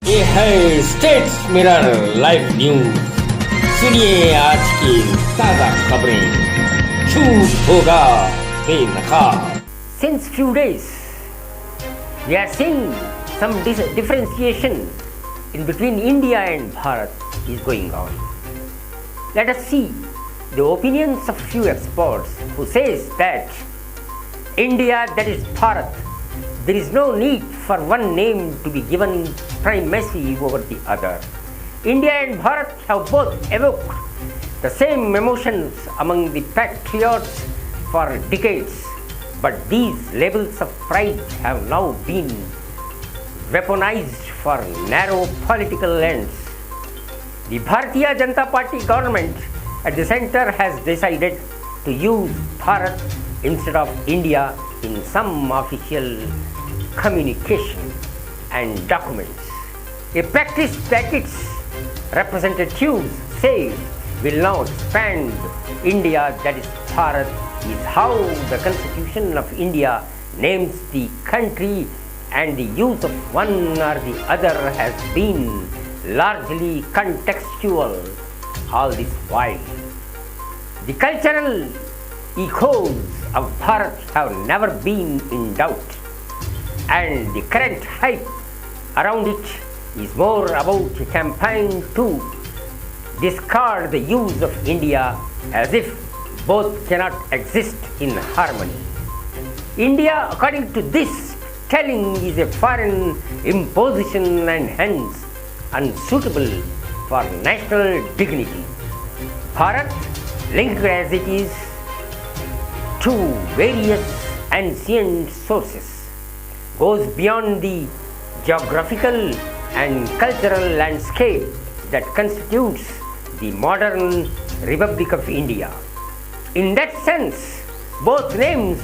ये है states mirror live news. सुनिए आज की ताजा खबरें। झूठ होगा बेनकाब। Since few days, we are seeing some differentiation in between India and Bharat is going on. Let us see the opinions of few experts who says that India, that is Bharat, there is no need for one name to be given primacy over the other. India and Bharat have both evoked the same emotions among the patriots for decades, but these labels of pride have now been weaponized for narrow political ends. The Bharatiya Janata Party government at the center has decided to use Bharat instead of India in some official communication and documents. A practice that its representatives say will now expand India, that is Bharat, is how the Constitution of India names the country, and the use of one or the other has been largely contextual all this while. The cultural echoes of Bharat have never been in doubt, and the current hype around it is more about a campaign to discard the use of India as if both cannot exist in harmony. India, according to this telling, is a foreign imposition and hence unsuitable for national dignity. Bharat, linked as it is to various ancient sources, goes beyond the geographical and cultural landscape that constitutes the modern Republic of India. In that sense, both names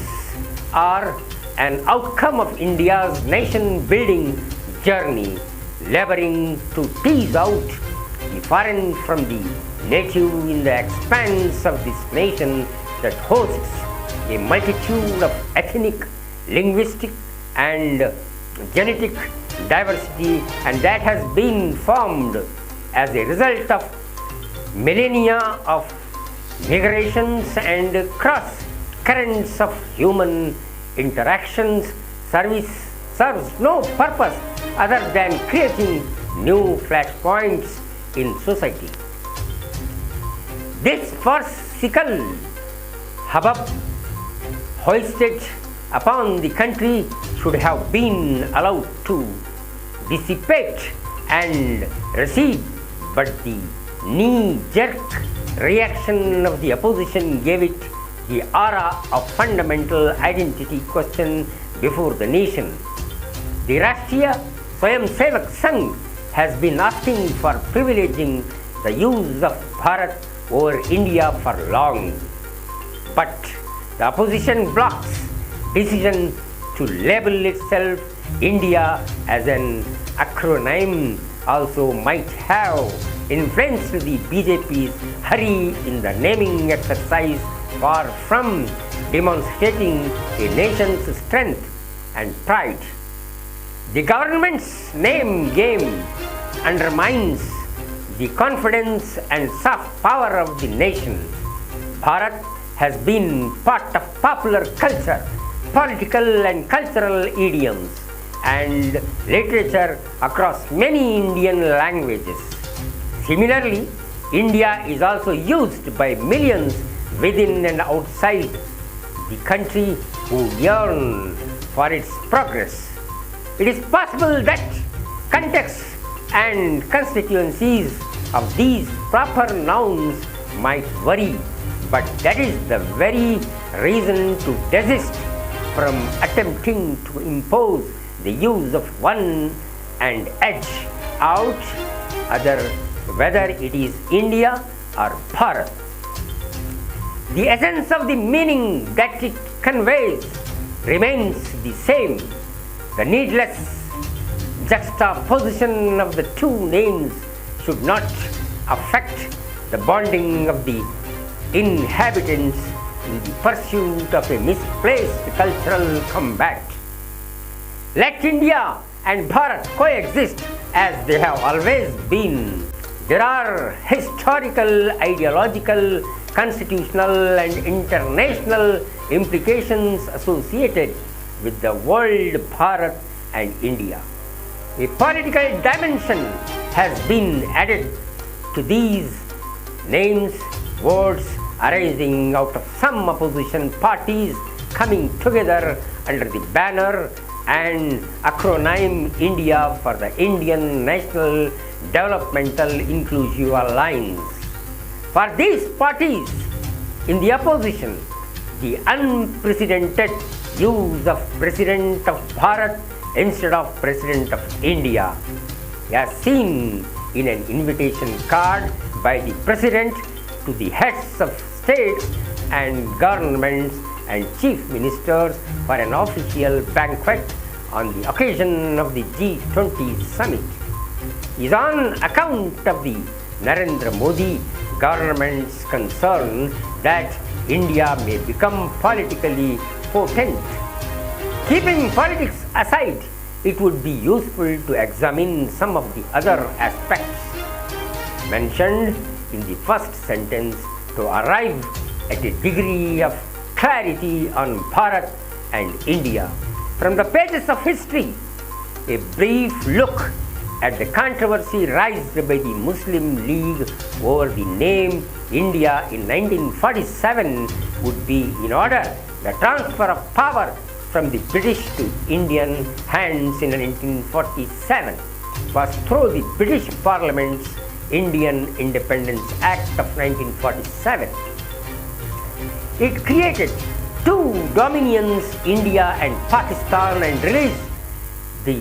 are an outcome of India's nation-building journey, laboring to tease out the foreign from the native in the expanse of this nation that hosts a multitude of ethnic, linguistic, and genetic diversity, and that has been formed as a result of millennia of migrations and cross currents of human interactions. Serves no purpose other than creating new flashpoints in society. This farcical hubbub hoisted upon the country should have been allowed to dissipate and recede, but the knee-jerk reaction of the opposition gave it the aura of fundamental identity question before the nation. The Rashtriya Swayamsevak Sangh has been asking for privileging the use of Bharat over India for long, but the opposition bloc's decision to label itself India as an acronym also might have influenced the BJP's hurry in the naming exercise, far from demonstrating a nation's strength and pride. The government's name game undermines the confidence and soft power of the nation. Bharat has been part of popular culture, political and cultural idioms, and literature across many Indian languages. Similarly, India is also used by millions within and outside the country who yearn for its progress. It is possible that contexts and constituencies of these proper nouns might vary, but that is the very reason to desist from attempting to impose the use of one and edge out other, whether it is India or Bharat. The essence of the meaning that it conveys remains the same. The needless juxtaposition of the two names should not affect the bonding of the inhabitants in the pursuit of a misplaced cultural combat. Let India and Bharat coexist as they have always been. There are historical, ideological, constitutional, and international implications associated with the world, Bharat, and India. A political dimension has been added to these names, words arising out of some opposition parties coming together under the banner and acronym India for the Indian National Developmental Inclusive Alliance. For these parties in the opposition, the unprecedented use of President of Bharat instead of President of India, as seen in an invitation card by the President to the heads of states and governments and chief ministers for an official banquet on the occasion of the G20 summit, is on account of the Narendra Modi government's concern that India may become politically potent. Keeping politics aside, it would be useful to examine some of the other aspects mentioned in the first sentence to arrive at a degree of clarity on Bharat and India. From the pages of history, a brief look at the controversy raised by the Muslim League over the name India in 1947 would be in order. The transfer of power from the British to Indian hands in 1947 was through the British Parliament's Indian Independence Act of 1947. It created two dominions, India and Pakistan, and released the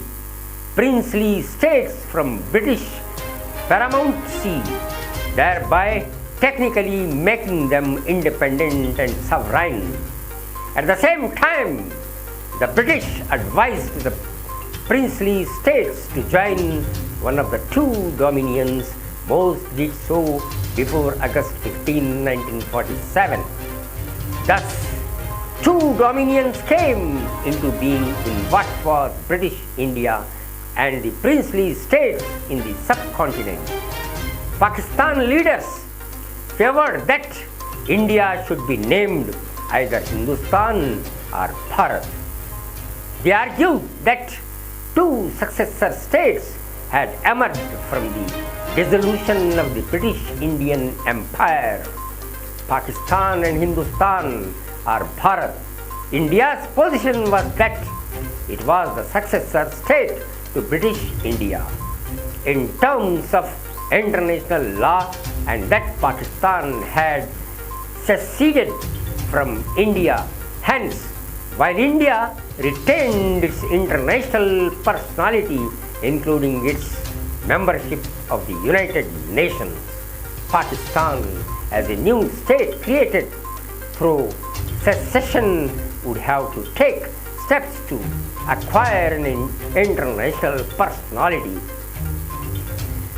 princely states from British paramountcy, thereby technically making them independent and sovereign. At the same time, the British advised the princely states to join one of the two dominions. Most did so before August 15, 1947. Thus, two dominions came into being in what was British India and the princely states in the subcontinent. Pakistan leaders favored that India should be named either Hindustan or Bharat. They argued that two successor states had emerged from the dissolution of the British Indian Empire, Pakistan and Hindustan or Bharat. India's position was that it was the successor state to British India in terms of international law, and that Pakistan had seceded from India. Hence, while India retained its international personality, including its membership of the United Nations, Pakistan, as a new state created through secession, would have to take steps to acquire an international personality.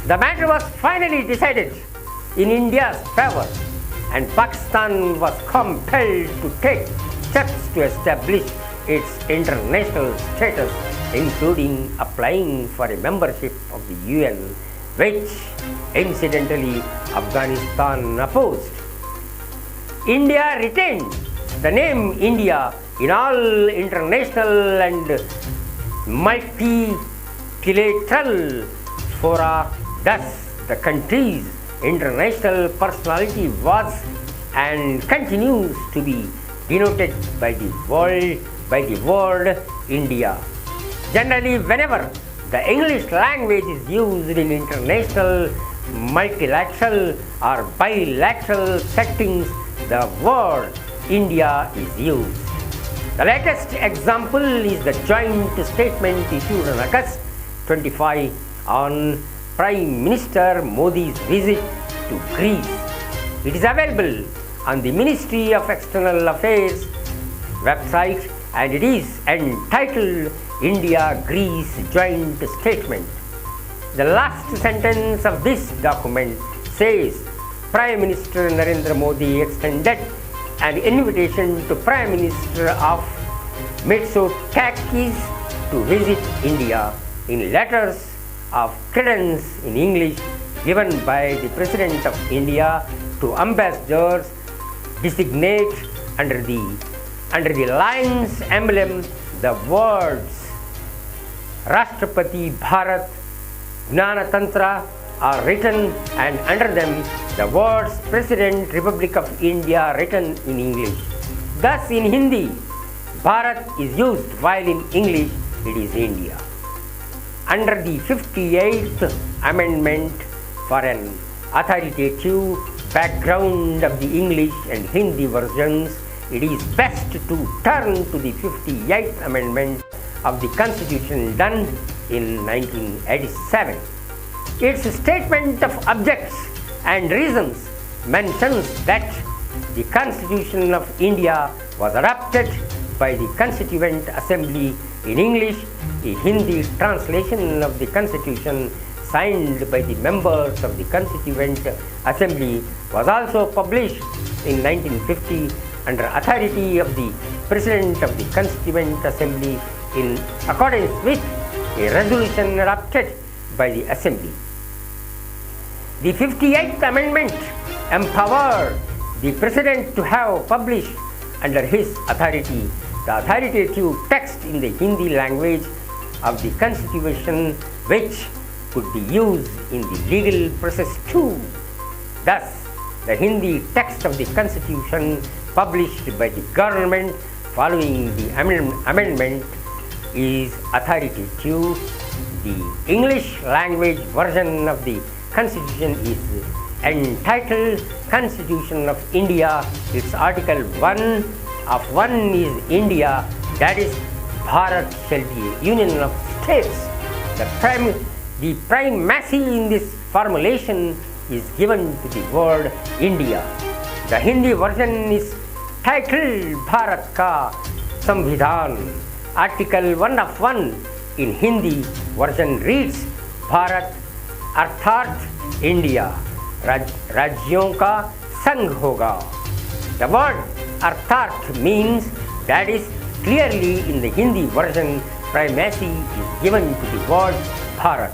The matter was finally decided in India's favor, and Pakistan was compelled to take steps to establish its international status, including applying for a membership of the UN, which incidentally Afghanistan opposed. India retained the name India in all international and multilateral fora. Thus, the country's international personality was and continues to be denoted by the word India. Generally, whenever the English language is used in international, multilateral or bilateral settings, the word India is used. The latest example is the joint statement issued on August 25 on Prime Minister Modi's visit to Greece. It is available on the Ministry of External Affairs website, and it is entitled India-Greece Joint Statement. The last sentence of this document says Prime Minister Narendra Modi extended an invitation to Prime Minister of Mitsotakis to visit India. In letters of credence in English given by the President of India to ambassadors designate under the lion's emblem the words Rashtrapati Bharat Gnanatantra are written, and under them the words President Republic of India written in English. Thus in Hindi, Bharat is used, while in English it is India. Under the 58th Amendment, for an authoritative background of the English and Hindi versions, it is best to turn to the 58th Amendment of the Constitution done in 1987. Its statement of objects and reasons mentions that the Constitution of India was adopted by the Constituent Assembly in English. A Hindi translation of the Constitution signed by the members of the Constituent Assembly was also published in 1950 under authority of the President of the Constituent Assembly in accordance with a resolution adopted by the Assembly. The 58th Amendment empowered the President to have published under his authority the authoritative text in the Hindi language of the Constitution, which could be used in the legal process too. Thus, the Hindi text of the Constitution published by the government following the amendment is authoritative. The English language version of the Constitution is entitled Constitution of India. Its Article 1 of 1 is India, that is, Bharat shall be a union of states. The primacy in this formulation is given to the word India. The Hindi version is titled Bharat Ka Samvidhan. Article 1 of 1 in Hindi version reads Bharat अर्थात India राज्यों का संघ होगा. The word अर्थात means, that is, clearly in the Hindi version primacy is given to the word Bharat.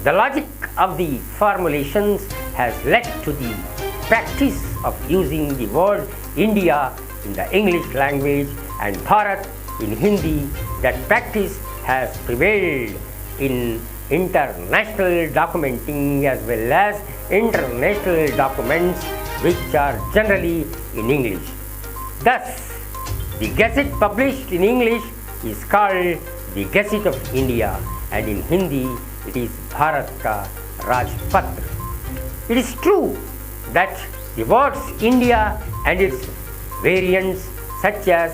The logic of the formulations has led to the practice of using the word India in the English language and Bharat in Hindi. That practice has prevailed in international documenting as well as international documents which are generally in English. Thus, the Gazette published in English is called the Gazette of India, and in Hindi it is Bharat Ka Rajpatra. It is true that the words India and its variants such as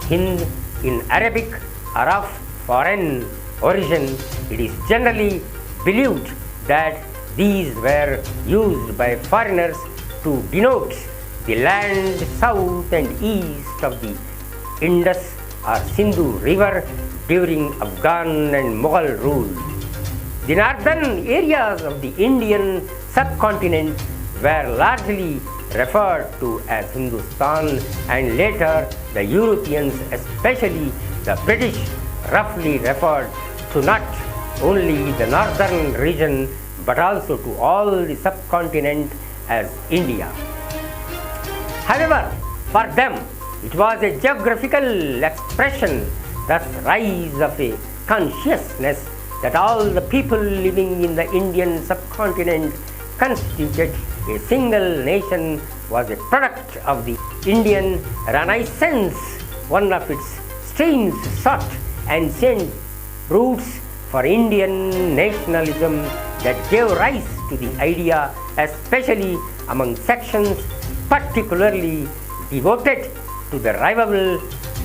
Hind in Arabic are of foreign origin. It is generally believed that these were used by foreigners to denote the land south and east of the Indus or Sindhu river during Afghan and Mughal rule. The northern areas of the Indian subcontinent were largely referred to as Hindustan, and later the Europeans, especially the British, roughly referred to not only the northern region but also to all the subcontinent as India. However, for them it was a geographical expression, thus rise of a consciousness that all the people living in the Indian subcontinent constituted a single nation was a product of the Indian Renaissance. One of its streams sought ancient roots for Indian nationalism that gave rise to the idea, especially among sections particularly devoted to the revival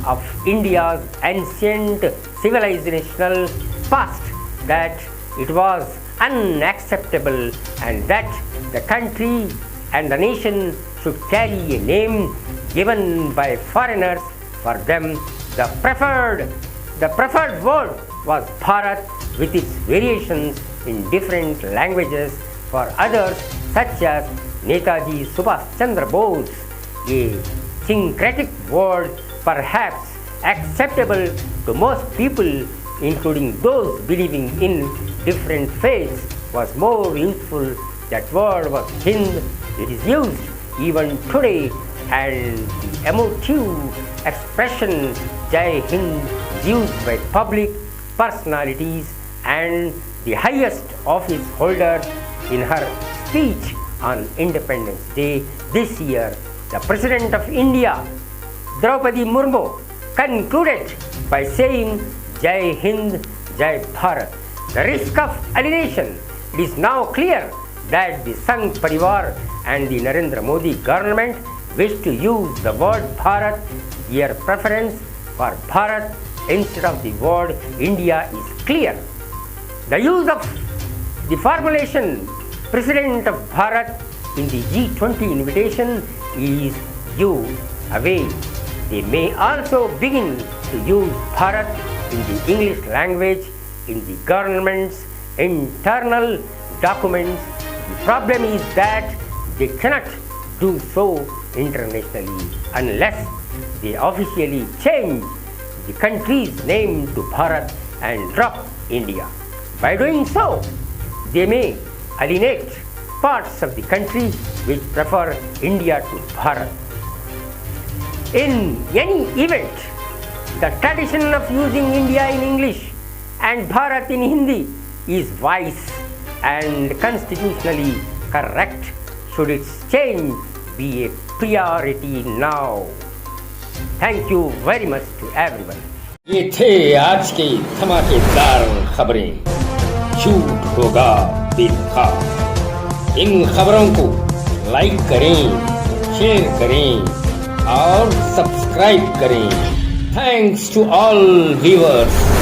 of India's ancient civilizational past, that it was unacceptable and that the country and the nation should carry a name given by foreigners. For them, the preferred word was Bharat with its variations in different languages. For others, such as Netaji Subhash Chandra Bose, a syncretic word perhaps acceptable to most people, including those believing in different phase was more useful. That word was Hind. It is used even today, and the emotive expression Jai Hind is used by public personalities and the highest office holders in her speech on Independence Day this year. The President of India, Draupadi Murmu, concluded by saying Jai Hind, Jai Bharat. The risk of alienation. It is now clear that the Sangh Parivar and the Narendra Modi government wish to use the word Bharat. Their preference for Bharat instead of the word India is clear. The use of the formulation President of Bharat in the G20 invitation is used away. They may also begin to use Bharat in the English language in the government's internal documents. The problem is that they cannot do so internationally unless they officially change the country's name to Bharat and drop India. By doing so, they may alienate parts of the country which prefer India to Bharat. In any event, the tradition of using India in English and Bharat in Hindi is wise and constitutionally correct. Should its change be a priority now? Thank you very much to everyone. ये थे आज के धमाकेदार खबरें। झूठ होगा बेखा। इन खबरों को लाइक करें, शेयर करें और सब्सक्राइब करें। Thanks to all viewers.